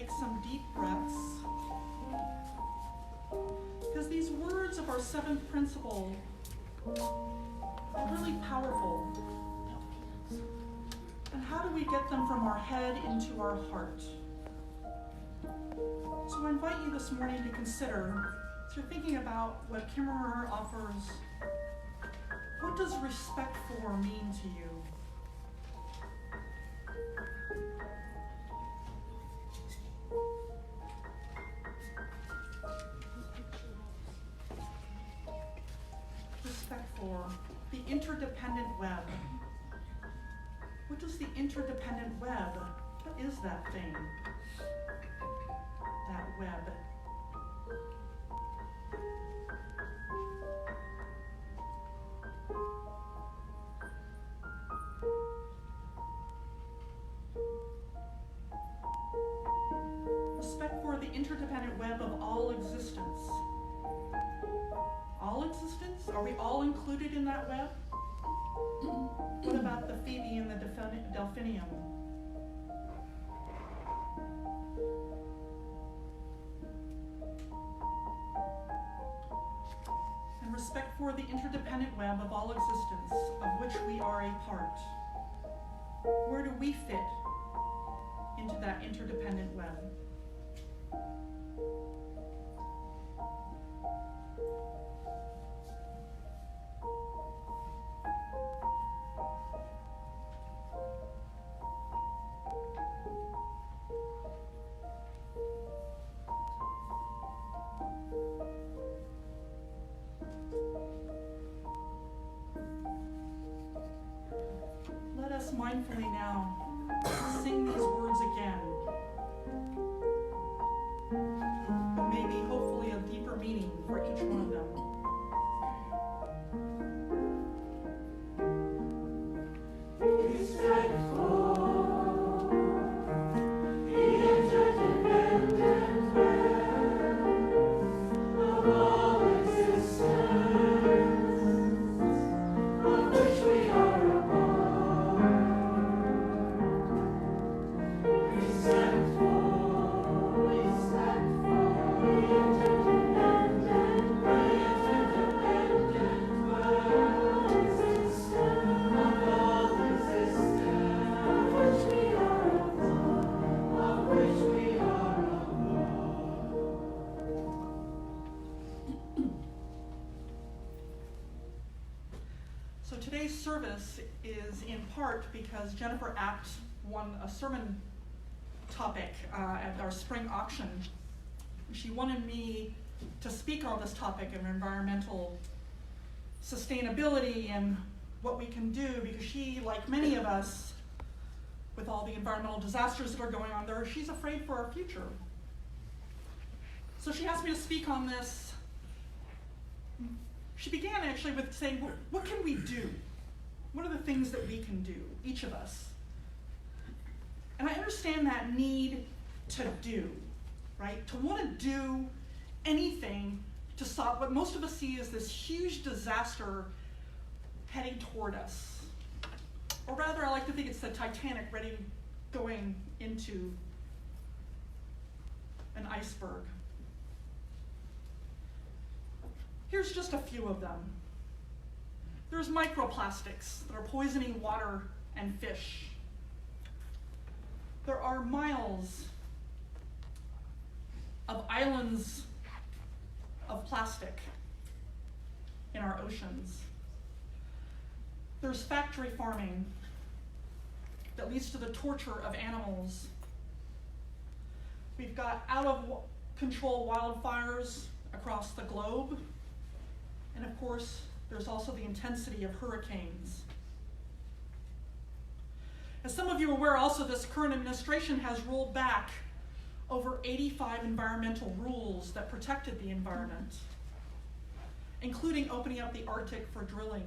take some deep breaths, because these words of our seventh principle are really powerful. And how do we get them from our head into our heart? So I invite you this morning to consider, as you're thinking about what Kimmerer offers, what does respect for mean to you? Respect for the interdependent web. What does the interdependent web, what is that thing? That web. Respect for the interdependent web of all existence. All existence? Are we all included in that web? What about the Phoebe and the Delphinium? And respect for the interdependent web of all existence, of which we are a part. Where do we fit into that interdependent web? Let us mindfully now sing these words again, but maybe hopefully a deeper meaning for each one of them. So today's service is in part because Jennifer Apt won a sermon topic at our spring auction. She wanted me to speak on this topic of environmental sustainability and what we can do, because she, like many of us, with all the environmental disasters that are going on there, she's afraid for our future. So she asked me to speak on this. She began actually with saying, what can we do? What are the things that we can do, each of us? And I understand that need to do, right? To want to do anything to stop what most of us see as this huge disaster heading toward us. Or rather, I like to think it's the Titanic going into an iceberg. Here's just a few of them. There's microplastics that are poisoning water and fish. There are miles of islands of plastic in our oceans. There's factory farming that leads to the torture of animals. We've got out-of-control wildfires across the globe. And of course, there's also the intensity of hurricanes. As some of you are aware, also, this current administration has rolled back over 85 environmental rules that protected the environment, including opening up the Arctic for drilling,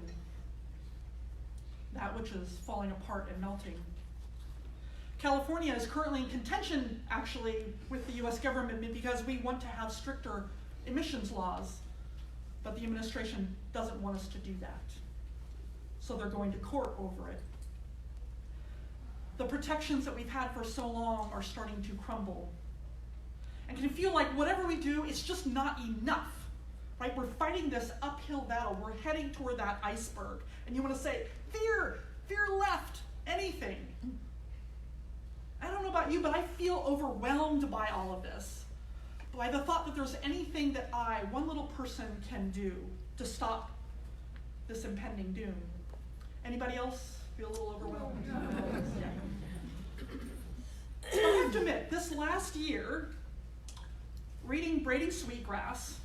that which is falling apart and melting. California is currently in contention, actually, with the US government because we want to have stricter emissions laws, but the administration doesn't want us to do that. So they're going to court over it. The protections that we've had for so long are starting to crumble. and can feel like whatever we do, it's just not enough, right? We're fighting this uphill battle. We're heading toward that iceberg. And you want to say, fear left, anything. I don't know about you, but I feel overwhelmed by all of this, by the thought that there's anything that one little person, can do to stop this impending doom. Anybody else feel a little overwhelmed? Yeah. I have to admit, this last year, reading Braiding Sweetgrass,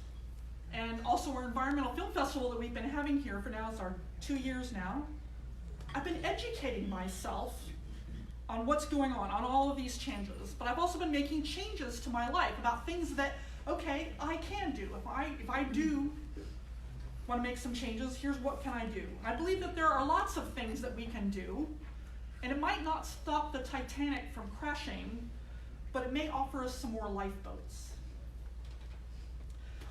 and also our environmental film festival that we've been having here for now, it's our 2 years now, I've been educating myself on what's going on all of these changes. But I've also been making changes to my life about things that, okay, I can do. If I do want to make some changes, here's what can I do. And I believe that there are lots of things that we can do, and it might not stop the Titanic from crashing, but it may offer us some more lifeboats.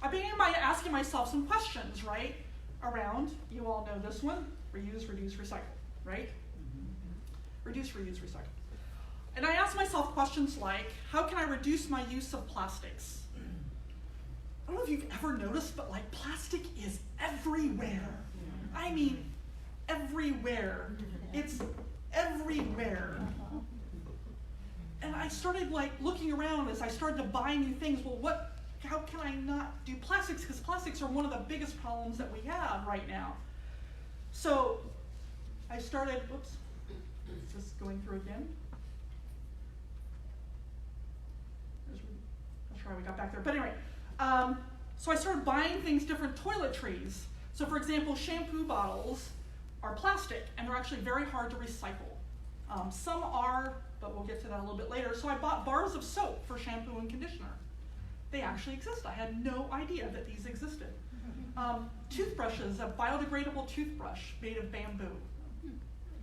I began by asking myself some questions, right, around, you all know this one, reuse, reduce, recycle, right? Reduce, reuse, recycle. And I asked myself questions like, how can I reduce my use of plastics? I don't know if you've ever noticed, but like plastic is everywhere. I mean, everywhere. It's everywhere. And I started like looking around as I started to buy new things. Well, how can I not do plastics? Because plastics are one of the biggest problems that we have right now. So I started, whoops, just going through again. Not sure how we got back there, but anyway. So I started buying things, different toiletries. So for example, shampoo bottles are plastic, and they're actually very hard to recycle. Some are, but we'll get to that a little bit later. So I bought bars of soap for shampoo and conditioner. They actually exist. I had no idea that these existed. Toothbrushes, a biodegradable toothbrush made of bamboo.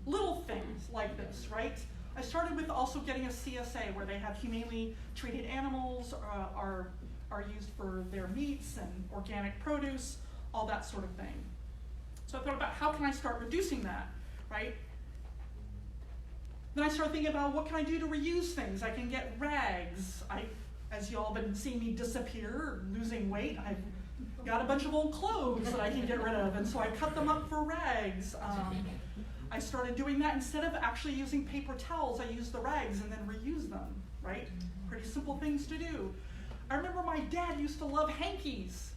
Little things like this, right? I started with also getting a CSA where they have humanely treated animals, are used for their meats and organic produce, all that sort of thing. So I thought about how can I start reducing that, right? Then I started thinking about what can I do to reuse things. I can get rags. As you all have been seeing me disappear, losing weight, I've got a bunch of old clothes that I can get rid of, and so I cut them up for rags. I started doing that. Instead of actually using paper towels, I use the rags and then reuse them, right? Pretty simple things to do. I remember my dad used to love hankies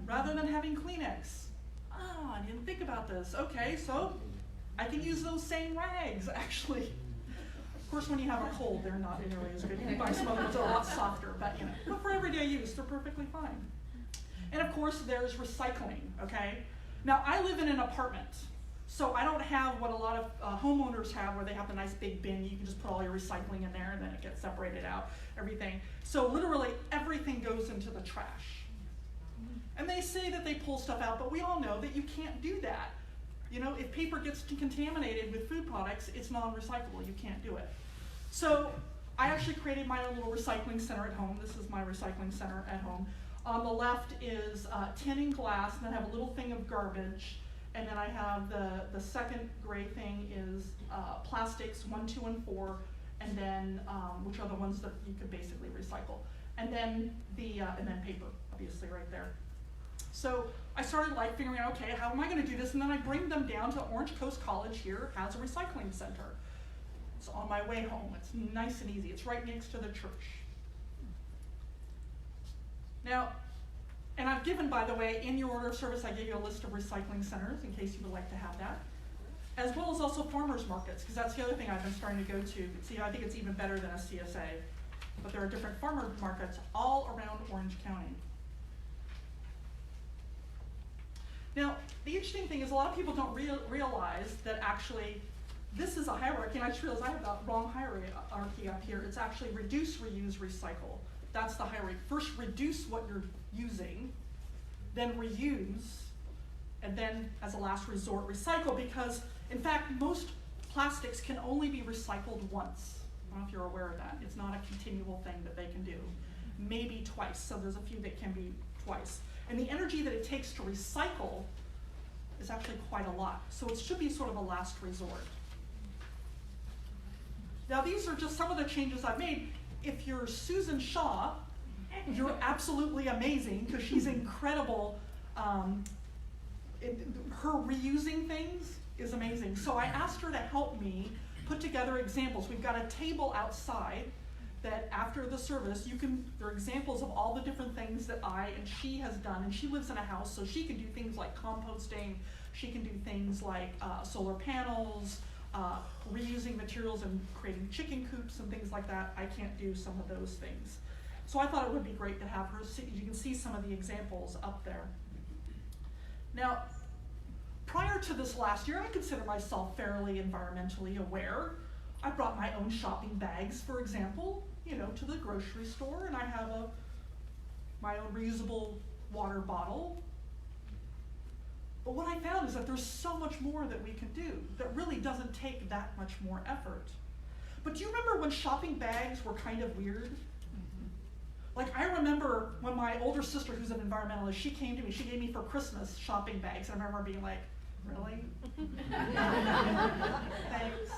rather than having Kleenex. Oh, I didn't think about this. Okay, so I can use those same rags, actually. Of course, when you have a cold, they're not nearly as good. You can buy some other ones that are a lot softer, but but for everyday use, they're perfectly fine. And of course, there's recycling, okay? Now, I live in an apartment, so I don't have what a lot of homeowners have, where they have the nice big bin. You can just put all your recycling in there, and then it gets separated out, everything. So literally, everything goes into the trash. And they say that they pull stuff out, but we all know that you can't do that. You know, if paper gets contaminated with food products, it's non-recyclable. You can't do it. So I actually created my own little recycling center at home. This is my recycling center at home. On the left is tin and glass, and then I have a little thing of garbage. And then I have the second gray thing is plastics 1, 2, and 4, and then which are the ones that you could basically recycle. And then and then paper, obviously, right there. So I started like figuring out, okay, how am I going to do this? And then I bring them down to Orange Coast College here, has a recycling center. It's on my way home. It's nice and easy. It's right next to the church. Now, and I've given, by the way, in your order of service, I gave you a list of recycling centers in case you would like to have that, as well as also farmers markets, because that's the other thing I've been starting to go to. See, I think it's even better than a CSA, but there are different farmer markets all around Orange County. Now, the interesting thing is a lot of people don't realize that actually this is a hierarchy, and I just realized I have the wrong hierarchy up here. It's actually reduce, reuse, recycle. That's the hierarchy. First, reduce what you're using, then reuse, and then, as a last resort, recycle, because, in fact, most plastics can only be recycled once. I don't know if you're aware of that. It's not a continual thing that they can do. Maybe twice, so there's a few that can be twice. And the energy that it takes to recycle is actually quite a lot. So it should be sort of a last resort. Now these are just some of the changes I've made. If you're Susan Shaw, you're absolutely amazing, because she's incredible. Her reusing things is amazing. So I asked her to help me put together examples. We've got a table outside that after the service, there are examples of all the different things that I and she has done. And she lives in a house, so she can do things like composting. She can do things like solar panels, reusing materials and creating chicken coops and things like that. I can't do some of those things. So I thought it would be great to have her see. You can see some of the examples up there. Now, prior to this last year, I consider myself fairly environmentally aware. I brought my own shopping bags, for example, to the grocery store, and I have my own reusable water bottle. But what I found is that there's so much more that we can do that really doesn't take that much more effort. But do you remember when shopping bags were kind of weird? Like, I remember when my older sister, who's an environmentalist, she came to me, she gave me for Christmas shopping bags, and I remember being like, really? Thanks.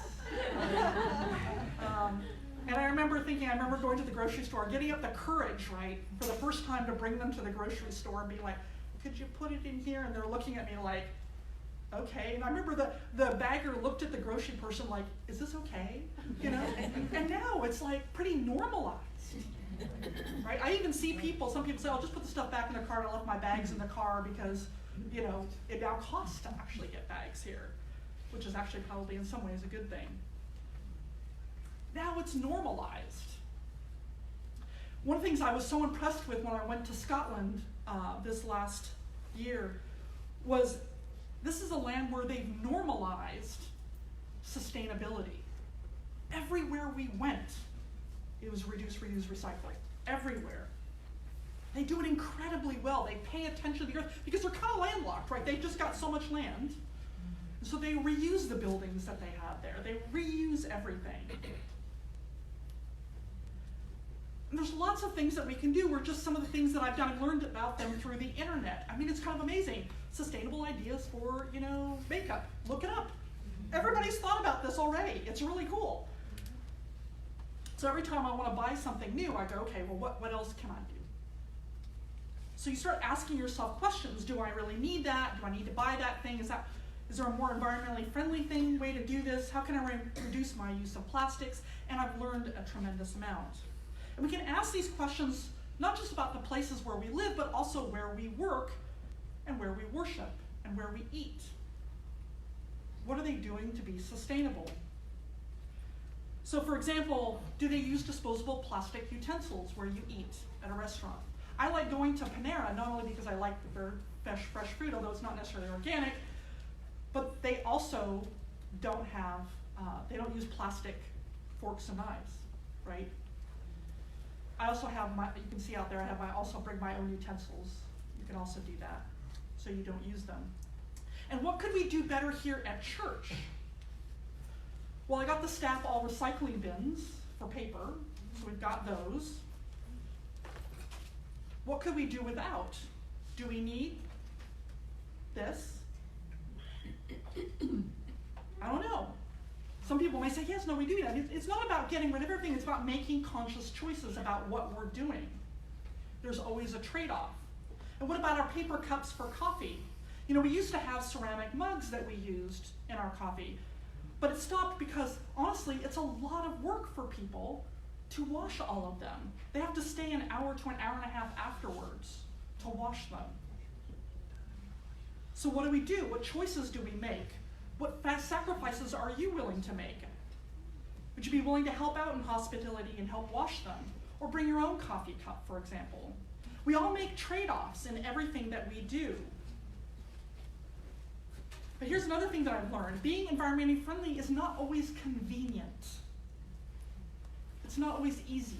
And I remember going to the grocery store, getting up the courage, right, for the first time to bring them to the grocery store and being like, could you put it in here? And they're looking at me like, okay. And I remember the bagger looked at the grocery person like, is this okay? And now it's like pretty normalized, right? I even see some people say, I'll just put the stuff back in the car, and I left my bags in the car because, it now costs to actually get bags here, which is actually probably in some ways a good thing. Now it's normalized. One of the things I was so impressed with when I went to Scotland this last year was this is a land where they've normalized sustainability. Everywhere we went, it was reduce, reuse, recycle. Everywhere. They do it incredibly well. They pay attention to the earth because they're kind of landlocked, right? They've just got so much land. So they reuse the buildings that they have there. They reuse everything. And there's lots of things that we can do. We're just some of the things that I've done. I've learned about them through the internet. I mean, it's kind of amazing. Sustainable ideas for, makeup. Look it up. Everybody's thought about this already. It's really cool. So every time I want to buy something new, I go, okay, well, what else can I do? So you start asking yourself questions. Do I really need that? Do I need to buy that thing? Is there a more environmentally friendly way to do this? How can I reduce my use of plastics? And I've learned a tremendous amount. And we can ask these questions not just about the places where we live, but also where we work and where we worship and where we eat. What are they doing to be sustainable? So for example, do they use disposable plastic utensils where you eat at a restaurant? I like going to Panera, not only because I like their fresh fruit, although it's not necessarily organic, but they also don't they don't use plastic forks and knives, right? I also have you can see out there, I also bring my own utensils. You can also do that, so you don't use them. And what could we do better here at church? Well, I got the staff all recycling bins for paper, so we've got those. What could we do without? Do we need this? I don't know. Some people may say, yes, no, we do that. It's not about getting rid of everything. It's about making conscious choices about what we're doing. There's always a trade-off. And what about our paper cups for coffee? We used to have ceramic mugs that we used in our coffee, but it stopped because, honestly, it's a lot of work for people to wash all of them. They have to stay an hour to an hour and a half afterwards to wash them. So what do we do? What choices do we make? What sacrifices are you willing to make? Would you be willing to help out in hospitality and help wash them? Or bring your own coffee cup, for example? We all make trade-offs in everything that we do. But here's another thing that I've learned. Being environmentally friendly is not always convenient. It's not always easy.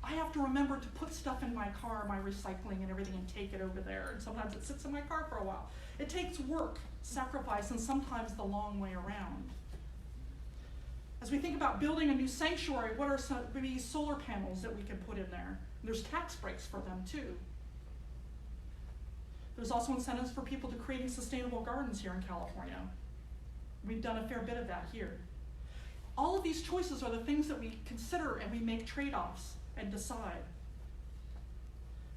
I have to remember to put stuff in my car, my recycling and everything, and take it over there. And sometimes it sits in my car for a while. It takes work, sacrifice, and sometimes the long way around. As we think about building a new sanctuary, what are some maybe solar panels that we can put in there? And there's tax breaks for them too. There's also incentives for people to creating sustainable gardens here in California. We've done a fair bit of that here. All of these choices are the things that we consider and we make trade-offs and decide.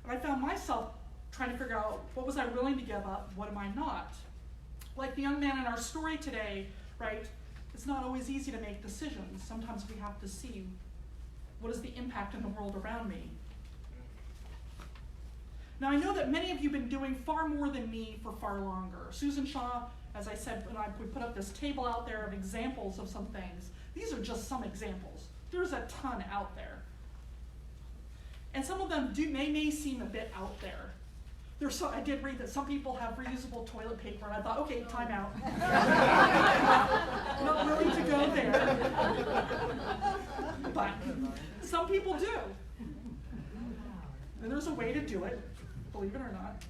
And I found myself trying to figure out, what was I willing to give up? What am I not? Like the young man in our story today, right? It's not always easy to make decisions. Sometimes we have to see, what is the impact in the world around me? Now, I know that many of you have been doing far more than me for far longer. Susan Shaw, as I said, we put up this table out there of examples of some things. These are just some examples. There's a ton out there. And some of them may seem a bit out there. I did read that some people have reusable toilet paper, and I thought, okay, time out. Not willing to go there. But some people do. And there's a way to do it, believe it or not.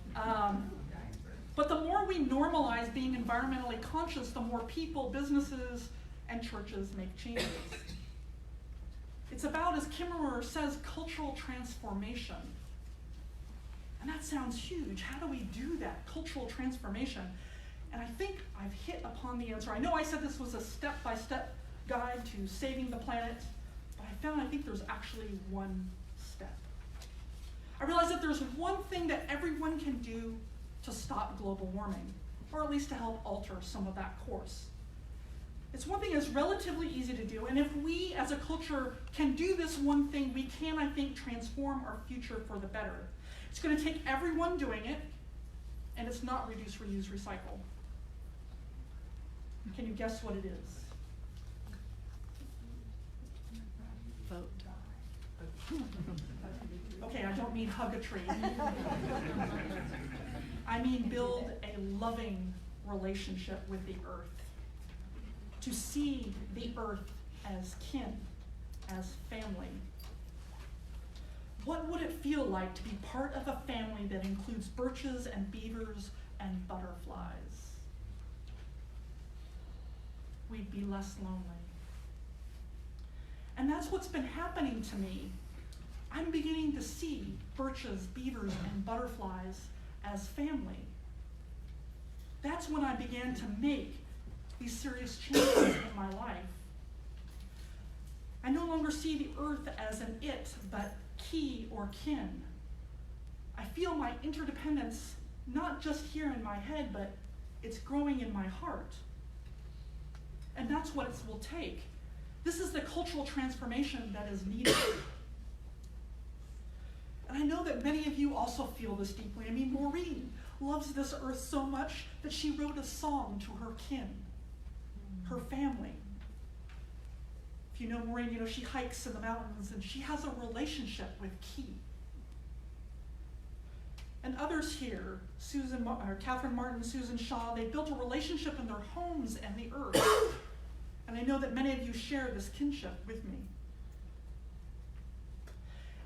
But the more we normalize being environmentally conscious, the more people, businesses, and churches make changes. It's about, as Kimmerer says, cultural transformation. And that sounds huge. How do we do that, cultural transformation? And I think I've hit upon the answer. I know I said this was a step-by-step guide to saving the planet, but I think there's actually one step. I realize that there's one thing that everyone can do to stop global warming, or at least to help alter some of that course. It's one thing that's relatively easy to do, and if we as a culture can do this one thing, we can, I think, transform our future for the better. It's going to take everyone doing it, and it's not reduce, reuse, recycle. Can you guess what it is? Vote. Okay, I don't mean hug a tree. I mean build a loving relationship with the earth. To see the earth as kin, as family. What would it feel like to be part of a family that includes birches and beavers and butterflies? We'd be less lonely. And that's what's been happening to me. I'm beginning to see birches, beavers, and butterflies as family. That's when I began to make these serious changes in my life. I no longer see the earth as an it, but key or kin. I feel my interdependence not just here in my head, but it's growing in my heart. And that's what it will take. This is the cultural transformation that is needed. And I know that many of you also feel this deeply. I mean, Maureen loves this earth so much that she wrote a song to her kin, her family. If you know Maureen, you know she hikes in the mountains and she has a relationship with Key. And others here, Catherine Martin, Susan Shaw, they built a relationship in their homes and the earth. And I know that many of you share this kinship with me.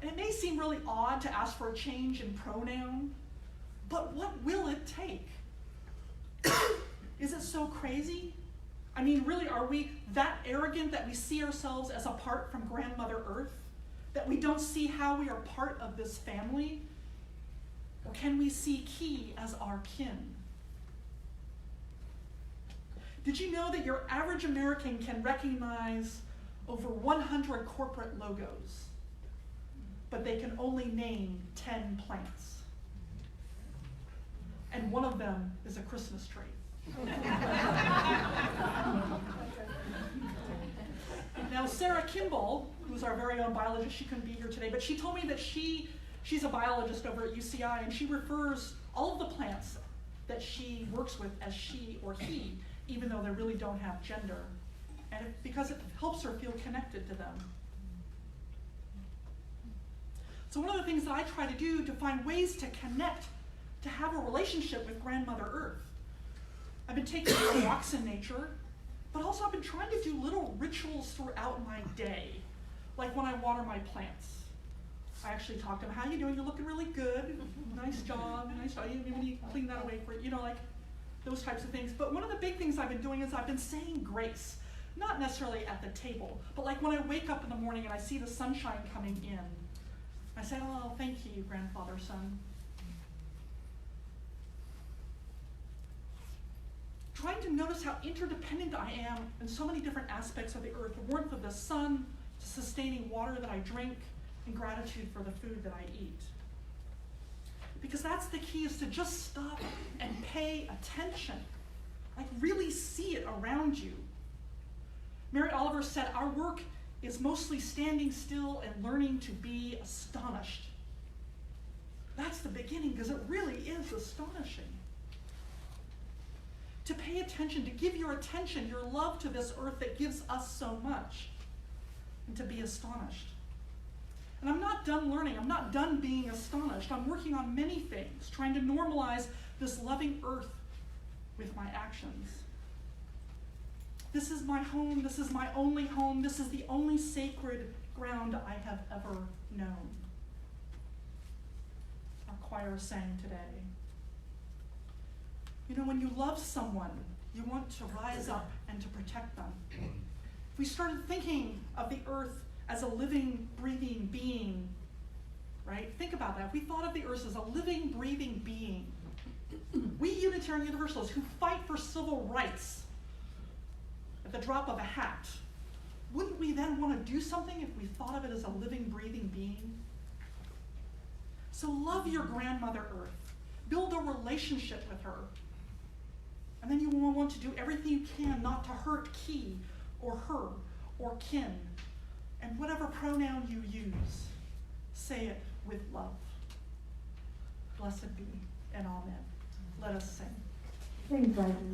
And it may seem really odd to ask for a change in pronoun, but what will it take? Is it so crazy? I mean, really, are we that arrogant that we see ourselves as apart from Grandmother Earth? That we don't see how we are part of this family? Or can we see Key as our kin? Did you know that your average American can recognize over 100 corporate logos, but they can only name 10 plants? And one of them is a Christmas tree. Now, Sarah Kimball, who's our very own biologist, she couldn't be here today, but she told me that she's a biologist over at UCI, and she refers all of the plants that she works with as she or he, even though they really don't have gender, and because it helps her feel connected to them. So one of the things that I try to do to find ways to connect, to have a relationship with Grandmother Earth, I've been taking walks in nature, but also I've been trying to do little rituals throughout my day, like when I water my plants. I actually talk to them, how you doing? You're looking really good. Nice job, nice job. You need to clean that away for you, like those types of things. But one of the big things I've been doing is I've been saying grace, not necessarily at the table, but like when I wake up in the morning and I see the sunshine coming in, I say, oh, thank you, grandfather, son. Trying to notice how interdependent I am in so many different aspects of the earth, the warmth of the sun, to sustaining water that I drink, and gratitude for the food that I eat. Because that's the key, is to just stop and pay attention. Like, really see it around you. Mary Oliver said, our work is mostly standing still and learning to be astonished. That's the beginning, because it really is astonishing. To pay attention, to give your attention, your love to this earth that gives us so much, and to be astonished. And I'm not done learning. I'm not done being astonished. I'm working on many things, trying to normalize this loving earth with my actions. This is my home. This is my only home. This is the only sacred ground I have ever known. Our choir sang today. You know, when you love someone, you want to rise up and to protect them. If we started thinking of the earth as a living, breathing being, right? Think about that. If we thought of the earth as a living, breathing being, we Unitarian Universalists who fight for civil rights at the drop of a hat, wouldn't we then want to do something if we thought of it as a living, breathing being? So love your grandmother Earth. Build a relationship with her. And then you will want to do everything you can not to hurt he or her or kin. And whatever pronoun you use, say it with love. Blessed be and amen. Let us sing. Thanks,